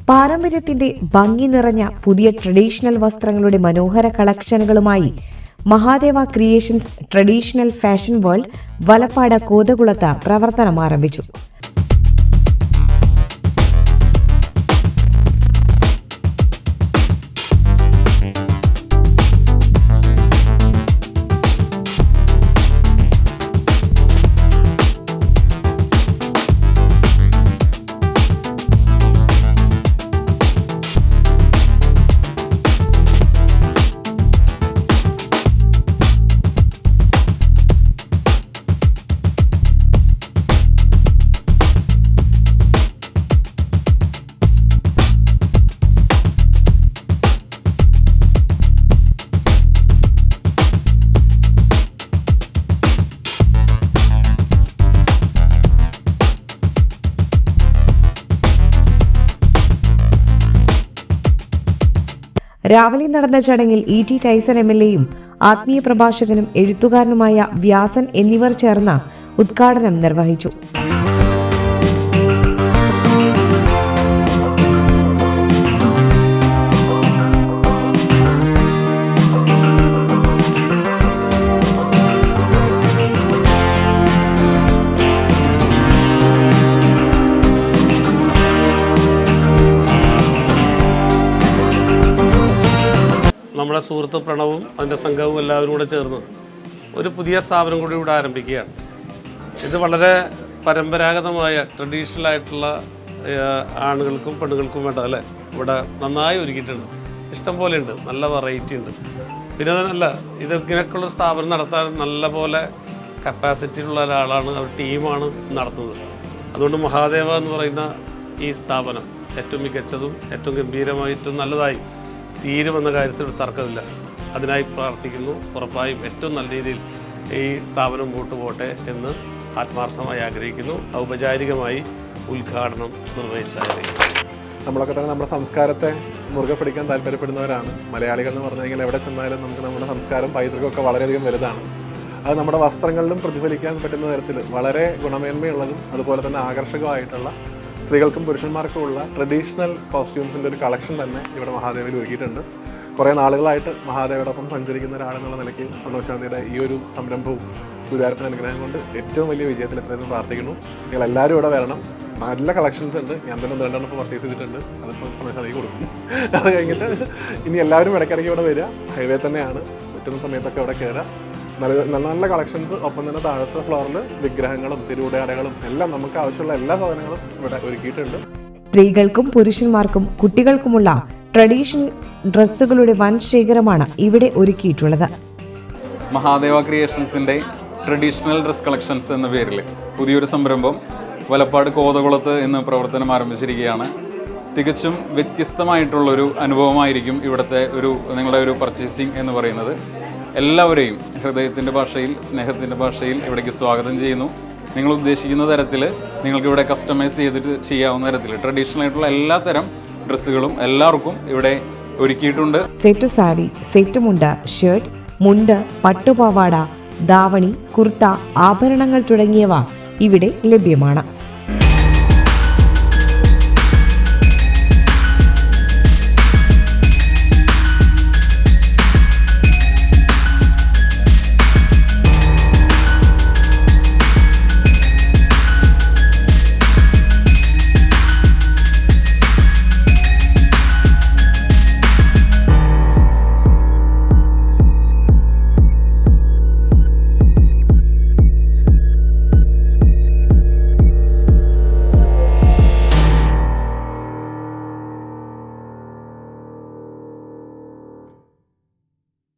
പാരമ്പര്യത്തിന്റെ ഭംഗി നിറഞ്ഞ പുതിയ ട്രഡീഷണൽ വസ്ത്രങ്ങളുടെ മനോഹര കളക്ഷനുകളുമായി Mahadeva creations traditional fashion world Valappad കോതകുളത്ത് പ്രവർത്തനം ആരംഭിച്ചു. രാവിലെ നടന്ന ചടങ്ങിൽ ET ടൈസൺ MLAയും ആത്മീയ പ്രഭാഷകനും എഴുത്തുകാരനുമായ വ്യാസൻ എന്നിവർ ചേർന്ന് ഉദ്ഘാടനം നിർവഹിച്ചു. നമ്മുടെ സുഹൃത്ത് പ്രണവും അതിൻ്റെ സംഘവും എല്ലാവരും കൂടെ ചേർന്ന് ഒരു പുതിയ സ്ഥാപനം കൂടി ഇവിടെ ആരംഭിക്കുകയാണ്. ഇത് വളരെ പരമ്പരാഗതമായ ട്രഡീഷണൽ ആയിട്ടുള്ള ആണുങ്ങൾക്കും പെണ്ണുങ്ങൾക്കും വേണ്ട അല്ലേ ഇവിടെ നന്നായി ഒരുക്കിയിട്ടുണ്ട്. ഇഷ്ടം പോലെ ഉണ്ട്, നല്ല വെറൈറ്റി ഉണ്ട്. പിന്നെ അതല്ല, ഇതിങ്ങനെയൊക്കെയുള്ള സ്ഥാപനം നടത്താൻ നല്ല പോലെ കപ്പാസിറ്റി ഉള്ള ഒരാളാണ്, ഒരു ടീമാണ് നടത്തുന്നത്. അതുകൊണ്ട് മഹാദേവ എന്ന് പറയുന്ന ഈ സ്ഥാപനം ഏറ്റവും മികച്ചതും ഏറ്റവും ഗംഭീരമായിട്ടും നല്ലതായി തീരുമെന്ന കാര്യത്തിൽ തർക്കമില്ല. അതിനായി പ്രാർത്ഥിക്കുന്നു. ഉറപ്പായും ഏറ്റവും നല്ല രീതിയിൽ ഈ സ്ഥാപനം മുമ്പോട്ട് പോട്ടെ എന്ന് ആത്മാർത്ഥമായി ആഗ്രഹിക്കുന്നു. ഔപചാരികമായി ഉദ്ഘാടനം നിർവഹിച്ചായിരിക്കും. നമ്മളൊക്കെ തന്നെ നമ്മുടെ സംസ്കാരത്തെ മുറുകെ പിടിക്കാൻ താല്പര്യപ്പെടുന്നവരാണ് മലയാളികൾ എന്ന് പറഞ്ഞു കഴിഞ്ഞാൽ. എവിടെ ചെന്നാലും നമുക്ക് നമ്മുടെ സംസ്കാരം പൈതൃകമൊക്കെ വളരെയധികം വലുതാണ്. അത് നമ്മുടെ വസ്ത്രങ്ങളിലും പ്രതിഫലിക്കാൻ പറ്റുന്ന തരത്തിൽ വളരെ ഗുണമേന്മയുള്ളതും അതുപോലെ തന്നെ ആകർഷകമായിട്ടുള്ള സ്ത്രീകൾക്കും പുരുഷന്മാർക്കുമുള്ള ട്രഡീഷണൽ കോസ്റ്റ്യൂംസിൻ്റെ ഒരു കളക്ഷൻ തന്നെ ഇവിടെ മഹാദേവയിൽ ഒരുക്കിയിട്ടുണ്ട്. കുറേ നാളുകളായിട്ട് മഹാദേവയോടൊപ്പം സഞ്ചരിക്കുന്ന ഒരാളെന്നുള്ള നിലയ്ക്ക് പ്രണവശാന്തിയുടെ ഈ ഒരു സംരംഭവും ഗുരുവായൂരപ്പൻ്റെ അനുഗ്രഹം കൊണ്ട് ഏറ്റവും വലിയ വിജയത്തിൽ എത്രയെന്ന് പ്രാർത്ഥിക്കുന്നു. നിങ്ങളെല്ലാവരും ഇവിടെ വരണം. നല്ല കളക്ഷൻസ് ഉണ്ട്. ഞാൻ തന്നെ 2 പർച്ചേസ് ചെയ്തിട്ടുണ്ട്. അതിപ്പോൾ പ്രണവശാന്തിക്ക് കൊടുക്കും. അത് കഴിഞ്ഞിട്ട് ഇനി എല്ലാവരും ഇടയ്ക്കിടയ്ക്ക് ഇവിടെ വരിക. ഹൈവേ തന്നെയാണ്, പറ്റുന്ന സമയത്തൊക്കെ ഇവിടെ കയറുക. നല്ല നല്ല കളക്ഷൻസ്. ഒപ്പം തന്നെ താഴത്തെ ഫ്ലോറിൽ വിഗ്രഹങ്ങളും തിരുവുടയാടകളും എല്ലാം നമുക്ക് ആവശ്യമുള്ള എല്ലാ സാധനങ്ങളും ഇവിടെ ഒരുക്കിയിട്ടുണ്ട്. സ്ത്രീകൾക്കും പുരുഷന്മാർക്കും കുട്ടികൾക്കുമുള്ള ട്രഡീഷണൽ ഡ്രസ്സുകളുടെ വൻ ശേഖരമാണ് ഇവിടെ ഒരുക്കിയിട്ടുള്ളത്. മഹാദേവ ക്രിയേഷൻസിൻ്റെ ട്രഡീഷണൽ ഡ്രസ് കളക്ഷൻസ് എന്ന പേരിൽ പുതിയൊരു സംരംഭം വലപ്പാട് കോതകുളത്ത് ഇന്ന് പ്രവർത്തനം ആരംഭിച്ചിരിക്കുകയാണ്. തികച്ചും വ്യത്യസ്തമായിട്ടുള്ളൊരു അനുഭവമായിരിക്കും ഇവിടുത്തെ നിങ്ങളുടെ ഒരു പർച്ചേസിങ് എന്ന് പറയുന്നത്. എല്ലാവരെയും ഹൃദയത്തിൻ്റെ ഭാഷയിൽ, സ്നേഹത്തിൻ്റെ ഭാഷയിൽ ഇവിടേക്ക് സ്വാഗതം ചെയ്യുന്നു. നിങ്ങൾ ഉദ്ദേശിക്കുന്ന തരത്തിൽ നിങ്ങൾക്കിവിടെ കസ്റ്റമൈസ് ചെയ്തിട്ട് ചെയ്യാവുന്ന തരത്തിൽ ട്രഡീഷണൽ ആയിട്ടുള്ള എല്ലാ തരം ഡ്രസ്സുകളും എല്ലാവർക്കും ഇവിടെ ഒരുക്കിയിട്ടുണ്ട്. സെറ്റ് സാരി, സെറ്റ് മുണ്ട്, ഷർട്ട്, മുണ്ട്, പട്ടുപാവാട, ദാവണി, കുർത്ത, ആഭരണങ്ങൾ തുടങ്ങിയവ ഇവിടെ ലഭ്യമാണ്.